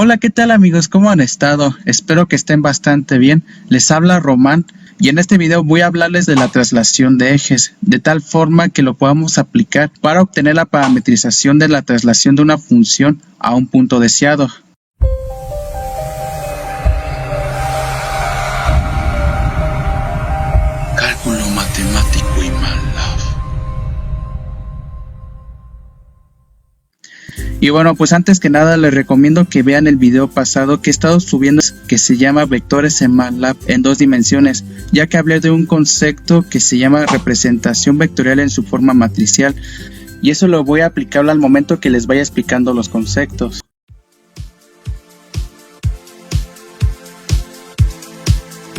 Hola, ¿qué tal amigos? ¿Cómo han estado? Espero que estén bastante bien. Les habla Román y en este video voy a hablarles de la traslación de ejes, de tal forma que lo podamos aplicar para obtener la parametrización de la traslación de una función a un punto deseado. Cálculo matemático y MATLAB. Y bueno, pues antes que nada les recomiendo que vean el video pasado que he estado subiendo, que se llama Vectores en MATLAB en 2 dimensiones, ya que hablé de un concepto que se llama representación vectorial en su forma matricial, y eso lo voy a aplicar al momento que les vaya explicando los conceptos.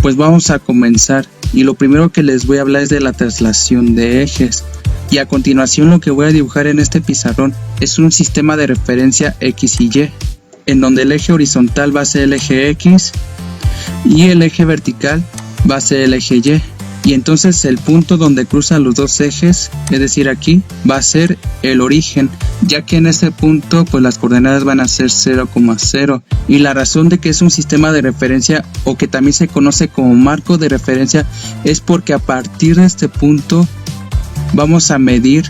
Pues vamos a comenzar, y lo primero que les voy a hablar es de la traslación de ejes. Y a continuación lo que voy a dibujar en este pizarrón es un sistema de referencia X y Y, en donde el eje horizontal va a ser el eje X y el eje vertical va a ser el eje Y. Y entonces el punto donde cruzan los dos ejes, es decir aquí, va a ser el origen, ya que en este punto pues las coordenadas van a ser 0,0. Y la razón de que es un sistema de referencia, o que también se conoce como marco de referencia, es porque a partir de este punto vamos a medir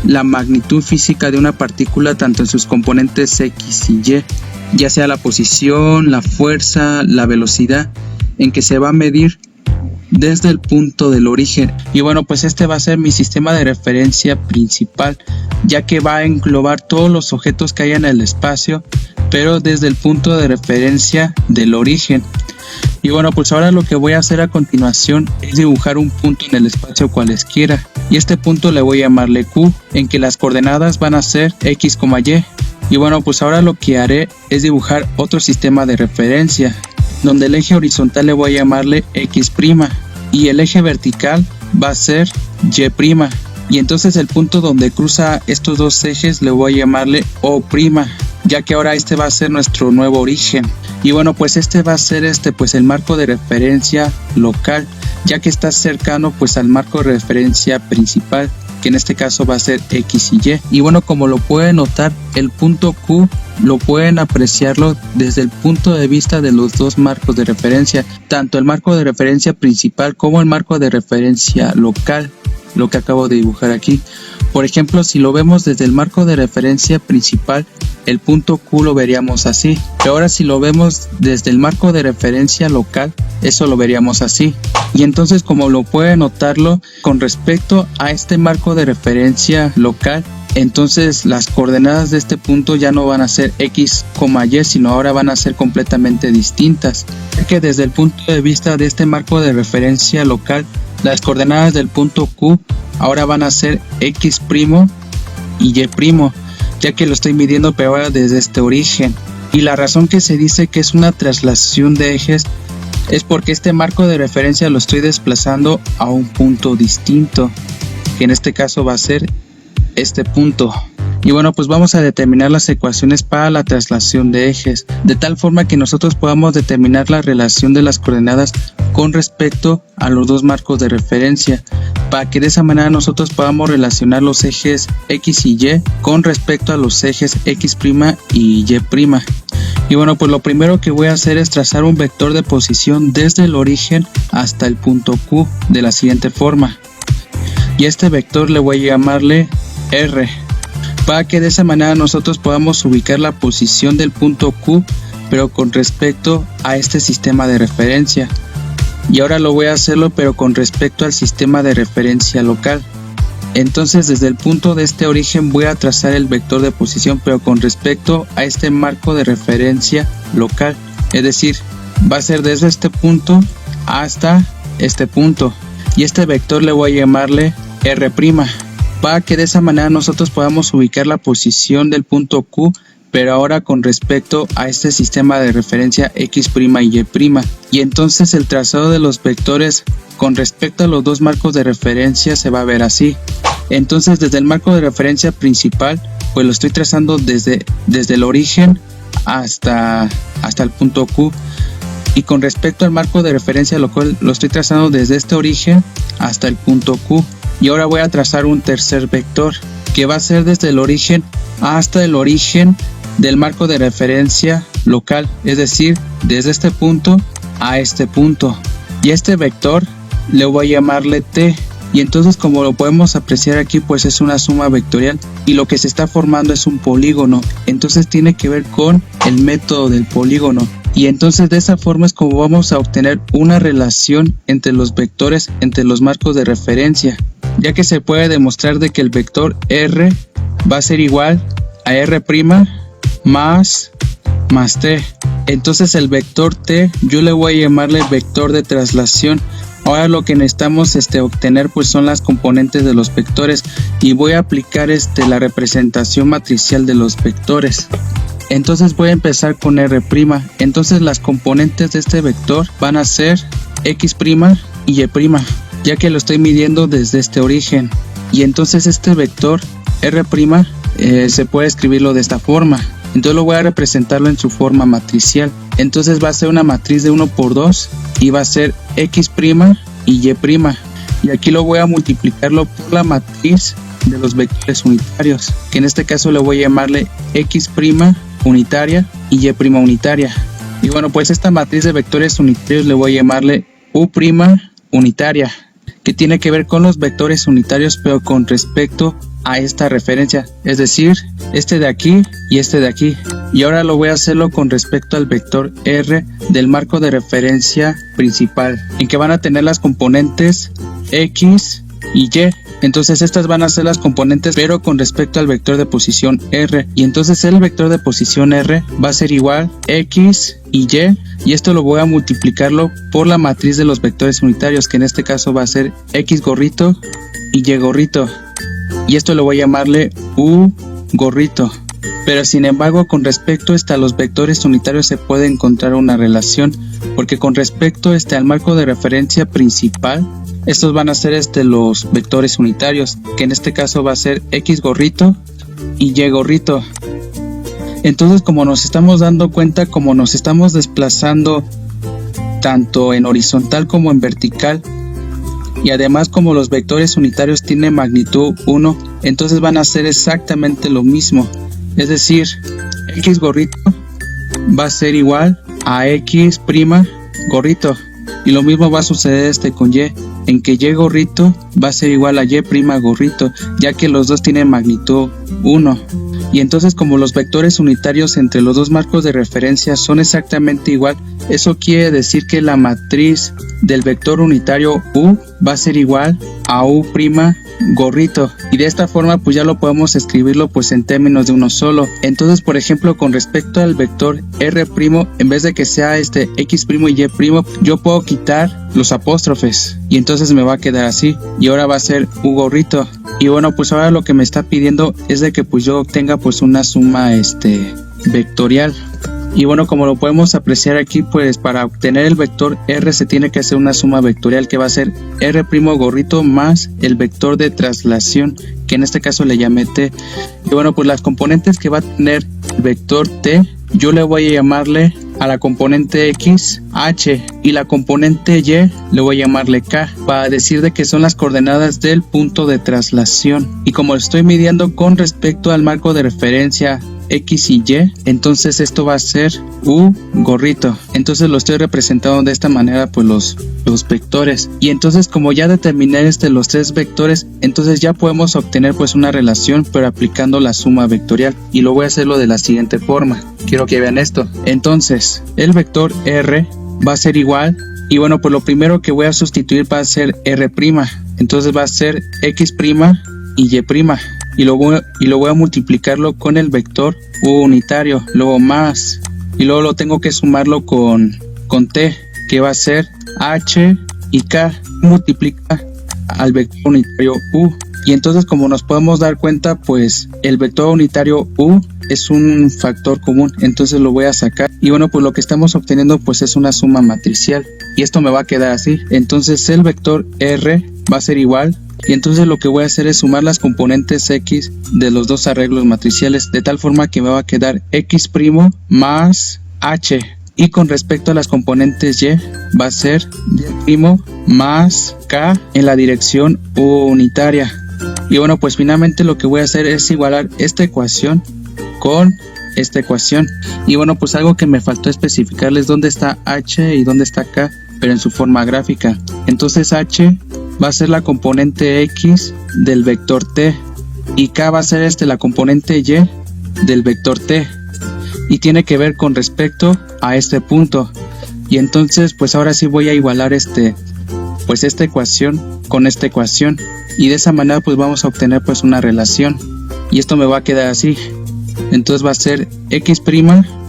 la magnitud física de una partícula tanto en sus componentes X y Y, ya sea la posición, la fuerza, la velocidad, en que se va a medir desde el punto del origen. Y bueno, pues este va a ser mi sistema de referencia principal, ya que va a englobar todos los objetos que hay en el espacio, pero desde el punto de referencia del origen. Y bueno, pues ahora lo que voy a hacer a continuación es dibujar un punto en el espacio cualesquiera, y este punto le voy a llamarle Q, en que las coordenadas van a ser X, Y. Y bueno, pues ahora lo que haré es dibujar otro sistema de referencia, donde el eje horizontal le voy a llamarle X' y el eje vertical va a ser Y'. Y entonces el punto donde cruza estos dos ejes le voy a llamarle O', ya que ahora este va a ser nuestro nuevo origen. Y bueno, pues este va a ser el marco de referencia local, ya que está cercano pues al marco de referencia principal, que en este caso va a ser X y Y. Y bueno, como lo pueden notar, el punto Q lo pueden apreciarlo desde el punto de vista de los dos marcos de referencia, tanto el marco de referencia principal como el marco de referencia local, lo que acabo de dibujar aquí. Por ejemplo, si lo vemos desde el marco de referencia principal, el punto Q lo veríamos así. Pero ahora si lo vemos desde el marco de referencia local, eso lo veríamos así. Y entonces, como lo pueden notarlo, con respecto a este marco de referencia local, entonces las coordenadas de este punto ya no van a ser X, Y, sino ahora van a ser completamente distintas. Ya que desde el punto de vista de este marco de referencia local, las coordenadas del punto Q ahora van a ser X' y Y', ya que lo estoy midiendo pero ahora desde este origen. Y la razón que se dice que es una traslación de ejes es porque este marco de referencia lo estoy desplazando a un punto distinto, que en este caso va a ser este punto. Y bueno, pues vamos a determinar las ecuaciones para la traslación de ejes, de tal forma que nosotros podamos determinar la relación de las coordenadas con respecto a los dos marcos de referencia, para que de esa manera nosotros podamos relacionar los ejes X y Y con respecto a los ejes X' y Y'. Y bueno, pues lo primero que voy a hacer es trazar un vector de posición desde el origen hasta el punto Q de la siguiente forma. Y este vector le voy a llamarle R, para que de esa manera nosotros podamos ubicar la posición del punto Q, pero con respecto a este sistema de referencia. Y ahora lo voy a hacerlo pero con respecto al sistema de referencia local. Entonces desde el punto de este origen voy a trazar el vector de posición pero con respecto a este marco de referencia local, es decir, va a ser desde este punto hasta este punto, y este vector le voy a llamarle R', para que de esa manera nosotros podamos ubicar la posición del punto Q, pero ahora con respecto a este sistema de referencia X' y Y'. Y entonces el trazado de los vectores con respecto a los dos marcos de referencia se va a ver así. Entonces desde el marco de referencia principal pues lo estoy trazando desde el origen hasta el punto Q, y con respecto al marco de referencia local lo estoy trazando desde este origen hasta el punto Q. Y ahora voy a trazar un tercer vector que va a ser desde el origen hasta el origen del marco de referencia local, es decir, desde este punto a este punto. Y este vector le voy a llamarle t. Y entonces, como lo podemos apreciar aquí, pues es una suma vectorial y lo que se está formando es un polígono. Entonces tiene que ver con el método del polígono. Y entonces de esa forma es como vamos a obtener una relación entre los vectores, entre los marcos de referencia, ya que se puede demostrar de que el vector r va a ser igual a r' más t. Entonces el vector t yo le voy a llamarle vector de traslación. Ahora lo que necesitamos obtener pues son las componentes de los vectores y voy a aplicar la representación matricial de los vectores. Entonces voy a empezar con r'. Entonces las componentes de este vector van a ser x' y y', ya que lo estoy midiendo desde este origen. Y entonces este vector r' se puede escribirlo de esta forma. Entonces lo voy a representarlo en su forma matricial. Entonces va a ser una matriz de 1 por 2 y va a ser x' y y'. Y aquí lo voy a multiplicarlo por la matriz de los vectores unitarios, que en este caso le voy a llamarle x' unitaria y y' unitaria. Y bueno, pues esta matriz de vectores unitarios le voy a llamarle u' unitaria, que tiene que ver con los vectores unitarios pero con respecto a esta referencia, es decir, este de aquí y este de aquí. Y ahora lo voy a hacerlo con respecto al vector r del marco de referencia principal, en que van a tener las componentes x y y. Entonces estas van a ser las componentes pero con respecto al vector de posición r. Y entonces el vector de posición r va a ser igual x y y esto lo voy a multiplicarlo por la matriz de los vectores unitarios, que en este caso va a ser x gorrito y y gorrito. Y esto lo voy a llamarle u gorrito. Pero sin embargo, con respecto a los vectores unitarios se puede encontrar una relación, porque con respecto al marco de referencia principal, estos van a ser los vectores unitarios, que en este caso va a ser x gorrito y y gorrito. Entonces, como nos estamos dando cuenta, como nos estamos desplazando tanto en horizontal como en vertical, y además como los vectores unitarios tienen magnitud 1, entonces van a ser exactamente lo mismo. Es decir, x gorrito va a ser igual a x' gorrito. Y lo mismo va a suceder con y, en que y gorrito va a ser igual a y' gorrito, ya que los dos tienen magnitud 1. Y entonces, como los vectores unitarios entre los dos marcos de referencia son exactamente igual, eso quiere decir que la matriz del vector unitario u va a ser igual a u' gorrito. Y de esta forma pues ya lo podemos escribirlo pues en términos de uno solo. Entonces, por ejemplo, con respecto al vector r', en vez de que sea x' y y', yo puedo quitar los apóstrofes y entonces me va a quedar así, y ahora va a ser u gorrito. Y bueno, pues ahora lo que me está pidiendo es de que pues yo obtenga pues una suma vectorial. Y bueno, como lo podemos apreciar aquí, pues para obtener el vector r se tiene que hacer una suma vectorial que va a ser r' gorrito más el vector de traslación, que en este caso le llamé t. Y bueno, pues las componentes que va a tener el vector t, yo le voy a llamarle a la componente x h y la componente y le voy a llamarle k, para decir de que son las coordenadas del punto de traslación. Y como estoy midiendo con respecto al marco de referencia x y y, entonces esto va a ser u gorrito. Entonces lo estoy representando de esta manera pues los vectores. Y entonces, como ya determiné los tres vectores, entonces ya podemos obtener pues una relación pero aplicando la suma vectorial, y lo voy a hacerlo de la siguiente forma. Quiero que vean esto. Entonces el vector r va a ser igual, y bueno, pues lo primero que voy a sustituir va a ser r', entonces va a ser x' y y'. Y lo voy a multiplicarlo con el vector u unitario, luego más, y luego lo tengo que sumarlo con t, que va a ser h y k, multiplica al vector unitario u. Y entonces, como nos podemos dar cuenta, pues el vector unitario u es un factor común, entonces lo voy a sacar. Y bueno, pues lo que estamos obteniendo pues es una suma matricial, y esto me va a quedar así. Entonces el vector r va a ser igual, y entonces lo que voy a hacer es sumar las componentes x de los dos arreglos matriciales, de tal forma que me va a quedar x' más h. Y con respecto a las componentes y, va a ser y' más k en la dirección unitaria. Y bueno, pues finalmente lo que voy a hacer es igualar esta ecuación con esta ecuación. Y bueno, pues algo que me faltó especificarles dónde está h y dónde está k, pero en su forma gráfica. Entonces h va a ser la componente x del vector t y k va a ser la componente y del vector t, y tiene que ver con respecto a este punto. Y entonces pues ahora sí voy a igualar pues esta ecuación con esta ecuación, y de esa manera pues vamos a obtener pues una relación, y esto me va a quedar así. Entonces va a ser x'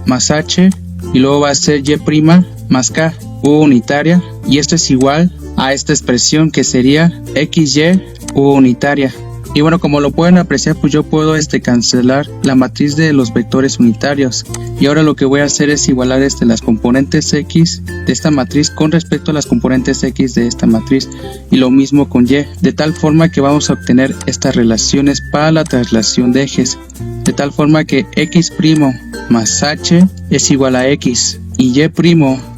más h, y luego va a ser y' más k, u unitaria, y esto es igual a esta expresión que sería xy u unitaria. Y bueno, como lo pueden apreciar, pues yo puedo cancelar la matriz de los vectores unitarios, y ahora lo que voy a hacer es igualar las componentes x de esta matriz con respecto a las componentes x de esta matriz, y lo mismo con y, de tal forma que vamos a obtener estas relaciones para la traslación de ejes, de tal forma que x' más h es igual a x, y y'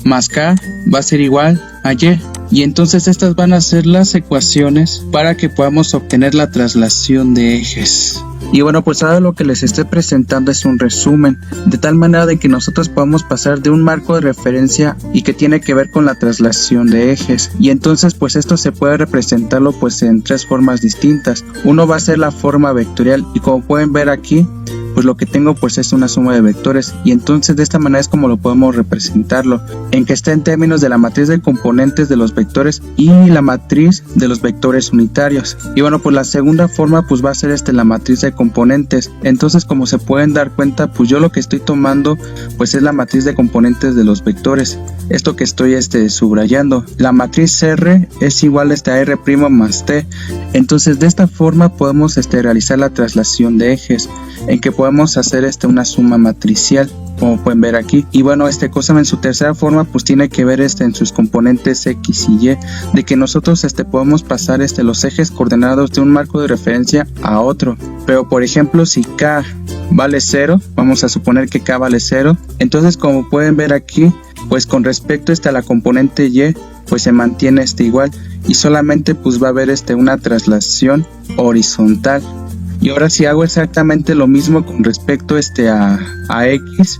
más k va a ser igual a y. Y entonces estas van a ser las ecuaciones para que podamos obtener la traslación de ejes. Y bueno, pues ahora lo que les estoy presentando es un resumen, de tal manera de que nosotros podamos pasar de un marco de referencia y que tiene que ver con la traslación de ejes. Y entonces pues esto se puede representarlo pues en tres formas distintas. Uno va a ser la forma vectorial, y como pueden ver aquí, pues lo que tengo pues es una suma de vectores, y entonces de esta manera es como lo podemos representarlo, en que está en términos de la matriz de componentes de los vectores y la matriz de los vectores unitarios. Y bueno, pues la segunda forma pues va a ser la matriz de componentes. Entonces, como se pueden dar cuenta, pues yo lo que estoy tomando pues es la matriz de componentes de los vectores, esto que estoy subrayando. La matriz R es igual a R' más T. Entonces de esta forma podemos realizar la traslación de ejes, en que podemos hacer una suma matricial, como pueden ver aquí. Y bueno, en su tercera forma pues tiene que ver en sus componentes x y y, de que nosotros podemos pasar los ejes coordenados de un marco de referencia a otro. Pero por ejemplo, si k vale 0, vamos a suponer que k vale 0, entonces como pueden ver aquí, pues con respecto a la componente y, pues se mantiene igual, y solamente pues va a haber una traslación horizontal. Y ahora si hago exactamente lo mismo con respecto a x,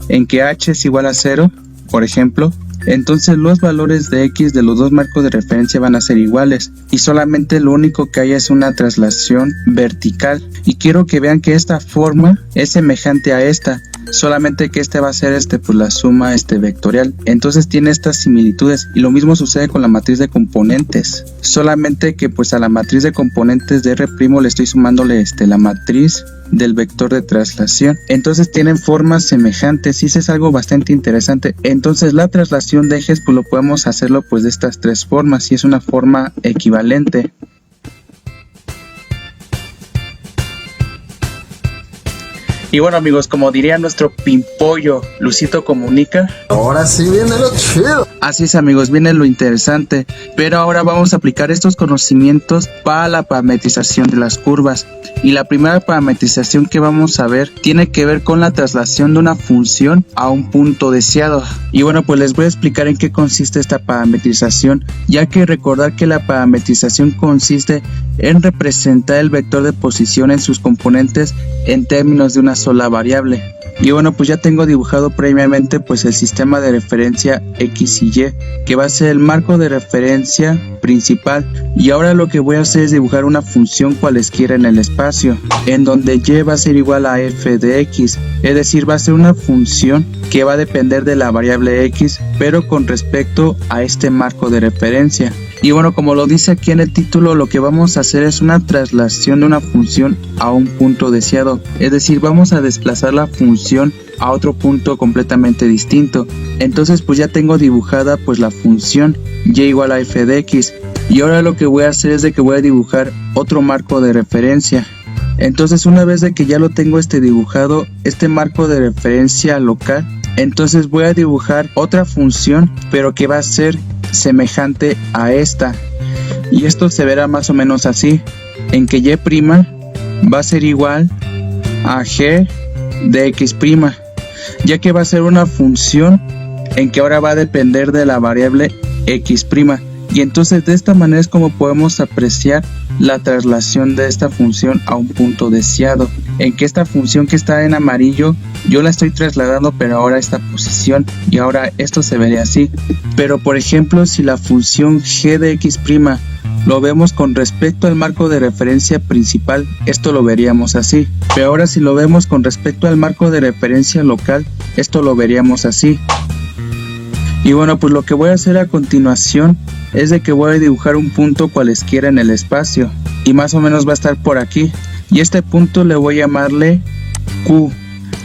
en que h es igual a 0, por ejemplo, entonces los valores de x de los dos marcos de referencia van a ser iguales, y solamente lo único que hay es una traslación vertical. Y quiero que vean que esta forma es semejante a esta, solamente que va a ser pues la suma vectorial. Entonces tiene estas similitudes, y lo mismo sucede con la matriz de componentes, solamente que pues a la matriz de componentes de R' le estoy sumándole la matriz del vector de traslación. Entonces tienen formas semejantes, y eso es algo bastante interesante. Entonces la traslación de ejes pues lo podemos hacerlo pues de estas tres formas, y es una forma equivalente. Y bueno amigos, como diría nuestro pimpollo Lucito Comunica, ahora sí viene lo chido. Así es amigos, viene lo interesante, pero ahora vamos a aplicar estos conocimientos para la parametrización de las curvas. Y la primera parametrización que vamos a ver tiene que ver con la traslación de una función a un punto deseado. Y bueno, pues les voy a explicar en qué consiste esta parametrización, ya que recordar que la parametrización consiste en representar el vector de posición en sus componentes en términos de una sola variable. Y bueno, pues ya tengo dibujado previamente pues el sistema de referencia x y y, que va a ser el marco de referencia principal, y ahora lo que voy a hacer es dibujar una función cualesquiera en el espacio, en donde y va a ser igual a f de x, es decir, va a ser una función que va a depender de la variable x, pero con respecto a este marco de referencia. Y bueno, como lo dice aquí en el título, lo que vamos a hacer es una traslación de una función a un punto deseado, es decir, vamos a desplazar la función a otro punto completamente distinto. Entonces pues ya tengo dibujada pues la función y igual a f de x, y ahora lo que voy a hacer es de que voy a dibujar otro marco de referencia. Entonces una vez de que ya lo tengo dibujado, este marco de referencia local, entonces voy a dibujar otra función, pero que va a ser semejante a esta, y esto se verá más o menos así, en que y' va a ser igual a g de x', ya que va a ser una función en que ahora va a depender de la variable x'. Y entonces de esta manera es como podemos apreciar la traslación de esta función a un punto deseado, en que esta función que está en amarillo yo la estoy trasladando pero ahora a esta posición y ahora esto se vería así. Pero por ejemplo, si la función g de x' lo vemos con respecto al marco de referencia principal, esto lo veríamos así. Pero ahora si lo vemos con respecto al marco de referencia local, esto lo veríamos así. Y bueno, pues lo que voy a hacer a continuación es de que voy a dibujar un punto cualesquiera en el espacio y más o menos va a estar por aquí, y este punto le voy a llamarle Q.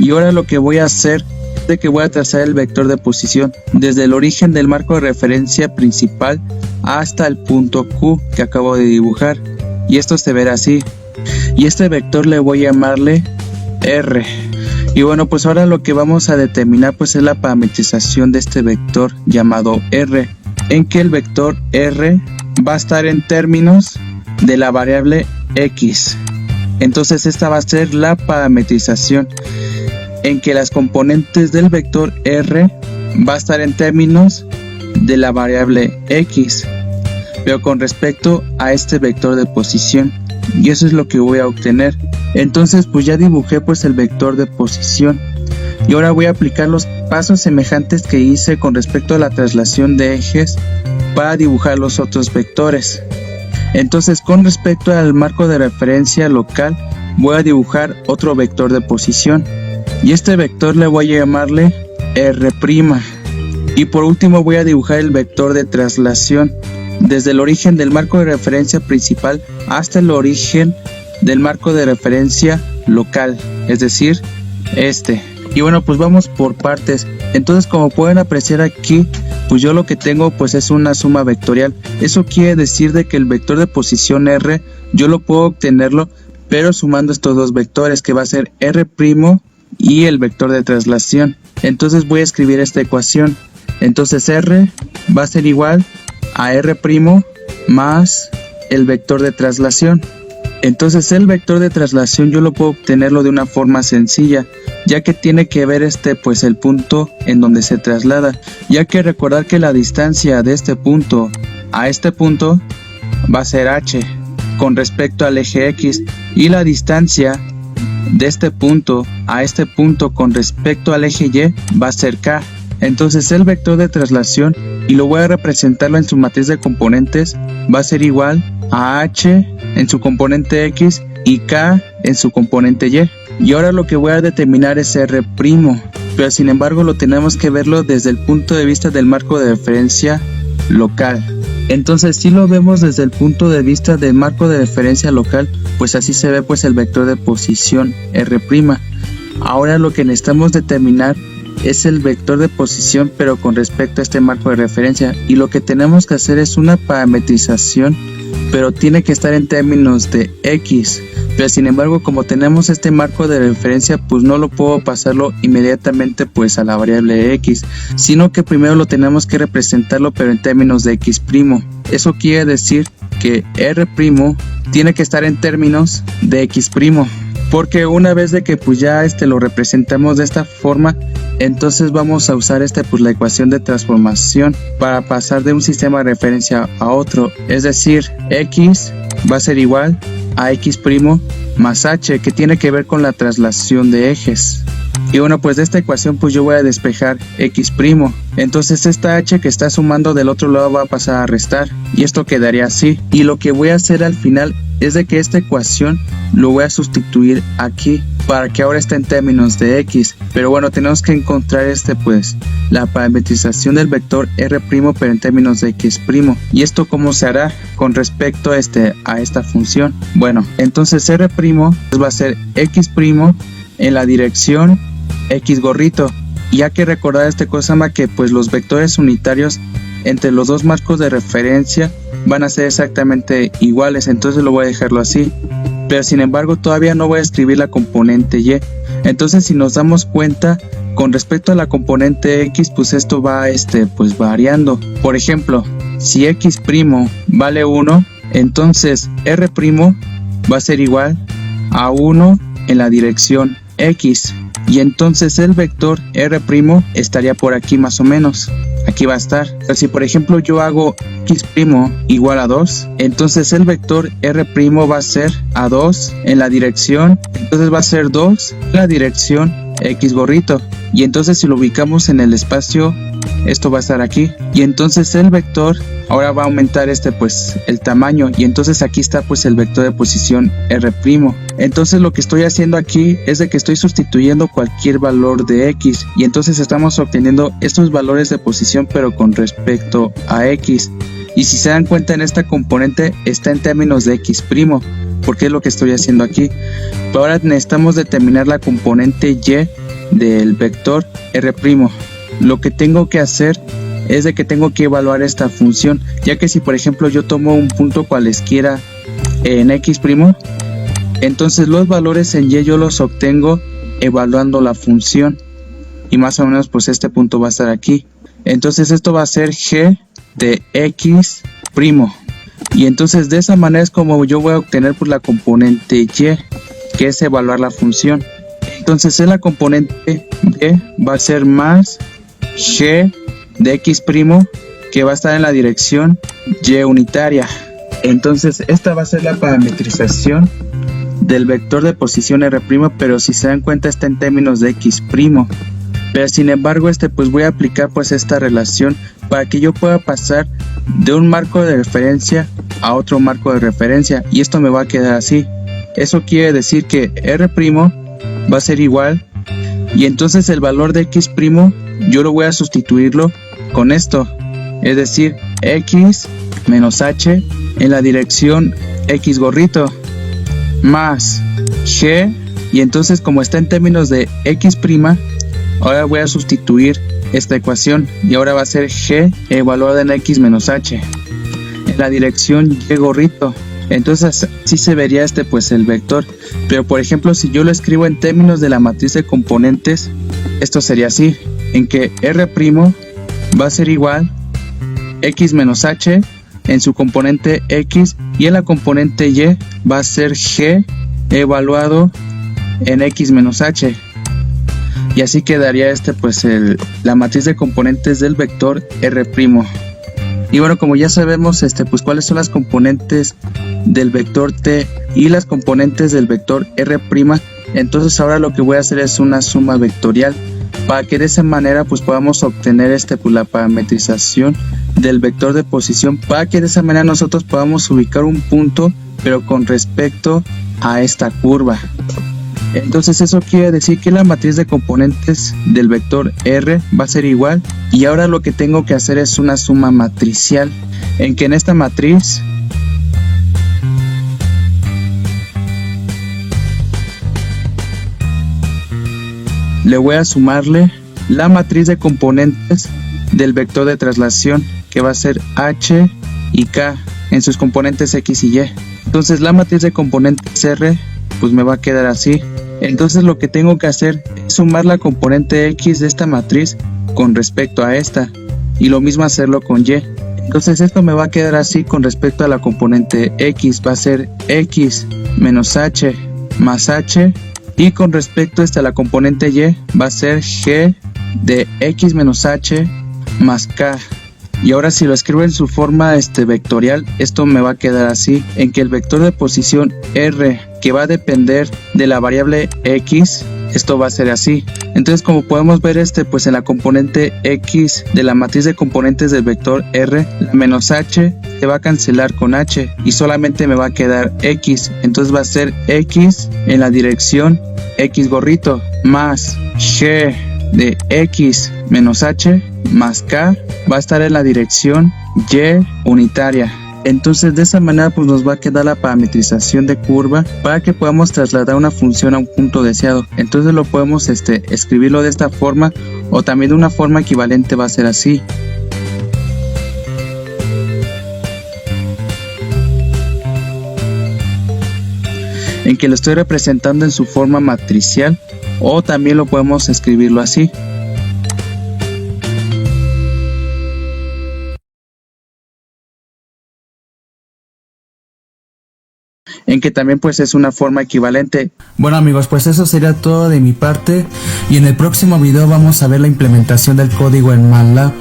Y ahora lo que voy a hacer es de que voy a trazar el vector de posición desde el origen del marco de referencia principal hasta el punto Q que acabo de dibujar, y esto se verá así, y este vector le voy a llamarle R. Y bueno, pues ahora lo que vamos a determinar pues es la parametrización de este vector llamado R, en que el vector R va a estar en términos de la variable X. Entonces esta va a ser la parametrización, en que las componentes del vector R va a estar en términos de la variable X, pero con respecto a este vector de posición, y eso es lo que voy a obtener. Entonces pues ya dibujé pues el vector de posición, y ahora voy a aplicar los pasos semejantes que hice con respecto a la traslación de ejes para dibujar los otros vectores. Entonces con respecto al marco de referencia local voy a dibujar otro vector de posición, y este vector le voy a llamarle R'. Y por último voy a dibujar el vector de traslación desde el origen del marco de referencia principal hasta el origen del marco de referencia local, es decir, este. Y bueno, pues vamos por partes. Entonces, como pueden apreciar aquí, pues yo lo que tengo pues es una suma vectorial. Eso quiere decir de que el vector de posición R yo lo puedo obtenerlo pero sumando estos dos vectores, que va a ser R' y el vector de traslación. Entonces voy a escribir esta ecuación. Entonces R va a ser igual a R' más el vector de traslación. Entonces el vector de traslación yo lo puedo obtenerlo de una forma sencilla, ya que tiene que ver pues el punto en donde se traslada, ya que recordar que la distancia de este punto a este punto va a ser h con respecto al eje x, y la distancia de este punto a este punto con respecto al eje y va a ser k. Entonces el vector de traslación, y lo voy a representarlo en su matriz de componentes, va a ser igual a h en su componente x y k en su componente y. Y ahora lo que voy a determinar es R', pero sin embargo lo tenemos que verlo desde el punto de vista del marco de referencia local. Entonces si lo vemos desde el punto de vista del marco de referencia local, pues así se ve pues el vector de posición R'. Ahora lo que necesitamos determinar es el vector de posición pero con respecto a este marco de referencia, y lo que tenemos que hacer es una parametrización, pero tiene que estar en términos de X. Pero sin embargo, como tenemos este marco de referencia, pues no lo puedo pasarlo inmediatamente pues a la variable X, sino que primero lo tenemos que representarlo pero en términos de X'. Eso quiere decir que R' tiene que estar en términos de X', porque una vez de que pues ya lo representamos de esta forma, entonces vamos a usar pues la ecuación de transformación para pasar de un sistema de referencia a otro, es decir, X va a ser igual a X' más H, que tiene que ver con la traslación de ejes. Y bueno, pues de esta ecuación pues yo voy a despejar X'. Entonces esta H que está sumando del otro lado va a pasar a restar, y esto quedaría así. Y lo que voy a hacer al final es de que esta ecuación lo voy a sustituir aquí para que ahora esté en términos de X. Pero bueno, tenemos que encontrar pues la parametrización del vector R' pero en términos de X'. ¿Y esto cómo se hará con respecto a esta función? Bueno, entonces R' va a ser X' en la dirección X gorrito. Y hay que recordar cosa que pues los vectores unitarios entre los dos marcos de referencia van a ser exactamente iguales, entonces lo voy a dejarlo así. Pero sin embargo todavía no voy a escribir la componente y. Entonces si nos damos cuenta, con respecto a la componente x, pues esto va pues variando. Por ejemplo, si x' vale 1, entonces R' va a ser igual a 1 en la dirección x, y entonces el vector R' estaría por aquí más o menos. Aquí va a estar. Pero si por ejemplo yo hago x' igual a 2, entonces el vector R' va a ser a 2 en la dirección, entonces va a ser 2 en la dirección X gorrito. Y entonces si lo ubicamos en el espacio, esto va a estar aquí. Y entonces el vector ahora va a aumentar pues el tamaño. Y entonces aquí está pues el vector de posición R'. Entonces lo que estoy haciendo aquí es de que estoy sustituyendo cualquier valor de X. Y entonces estamos obteniendo estos valores de posición pero con respecto a X. Y si se dan cuenta, en esta componente está en términos de X', porque es lo que estoy haciendo aquí. Pero ahora necesitamos determinar la componente Y del vector R'. Lo que tengo que hacer es de que tengo que evaluar esta función, ya que si por ejemplo yo tomo un punto cualesquiera en X', entonces los valores en Y yo los obtengo evaluando la función. Y más o menos pues este punto va a estar aquí. Entonces esto va a ser G de X'. Y entonces de esa manera es como yo voy a obtener pues la componente Y, que es evaluar la función. Entonces en la componente Y va a ser más G de X', que va a estar en la dirección Y unitaria. Entonces esta va a ser la parametrización del vector de posición R', pero si se dan cuenta está en términos de X'. Pero sin embargo pues voy a aplicar pues esta relación para que yo pueda pasar de un marco de referencia a otro marco de referencia, y esto me va a quedar así. Eso quiere decir que R' va a ser igual, y entonces el valor de X' yo lo voy a sustituirlo con esto, es decir, X menos H en la dirección X gorrito más G, y entonces como está en términos de X', ahora voy a sustituir esta ecuación y ahora va a ser G evaluada en X menos H en la dirección Y gorrito. Entonces así se vería pues el vector. Pero por ejemplo, si yo lo escribo en términos de la matriz de componentes, esto sería así, en que R' va a ser igual X menos H en su componente X, y en la componente Y va a ser G evaluado en X menos H. Y así quedaría pues la matriz de componentes del vector R'. Y bueno, como ya sabemos pues cuáles son las componentes del vector T y las componentes del vector R', entonces ahora lo que voy a hacer es una suma vectorial para que de esa manera pues podamos obtener pues la parametrización del vector de posición, para que de esa manera nosotros podamos ubicar un punto pero con respecto a esta curva. Entonces eso quiere decir que la matriz de componentes del vector R va a ser igual, y ahora lo que tengo que hacer es una suma matricial, en que en esta matriz le voy a sumarle la matriz de componentes del vector de traslación, que va a ser H y K en sus componentes X y Y. Entonces la matriz de componentes R pues me va a quedar así. Entonces lo que tengo que hacer es sumar la componente X de esta matriz con respecto a esta, y lo mismo hacerlo con Y. Entonces esto me va a quedar así con respecto a la componente X, va a ser X menos H más H, y con respecto a la componente Y va a ser G de X menos H más K. Y ahora si lo escribo en su forma vectorial, esto me va a quedar así, en que el vector de posición R, que va a depender de la variable X, esto va a ser así. Entonces como podemos ver pues en la componente X de la matriz de componentes del vector R, la menos H se va a cancelar con H y solamente me va a quedar X. Entonces va a ser X en la dirección X gorrito más G de X menos H más K va a estar en la dirección Y unitaria. Entonces de esa manera pues nos va a quedar la parametrización de curva para que podamos trasladar una función a un punto deseado. Entonces lo podemos escribirlo de esta forma, o también de una forma equivalente va a ser así. En que lo estoy representando en su forma matricial, o también lo podemos escribirlo así. En que también pues es una forma equivalente. Bueno amigos, pues eso sería todo de mi parte, y en el próximo video vamos a ver la implementación del código en MATLAB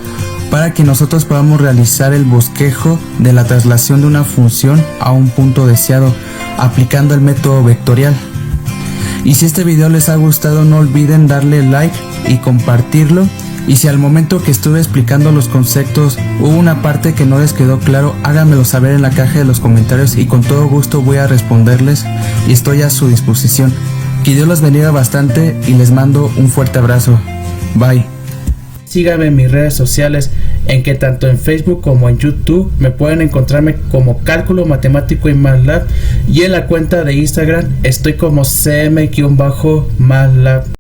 para que nosotros podamos realizar el bosquejo de la traslación de una función a un punto deseado aplicando el método vectorial. Y si este video les ha gustado, no olviden darle like y compartirlo. Y si al momento que estuve explicando los conceptos hubo una parte que no les quedó claro, háganmelo saber en la caja de los comentarios y con todo gusto voy a responderles y estoy a su disposición. Que Dios los bendiga bastante y les mando un fuerte abrazo. Bye. Síganme en mis redes sociales, en que tanto en Facebook como en YouTube me pueden encontrarme como Cálculo Matemático y MATLAB, y en la cuenta de Instagram estoy como cm-matlab.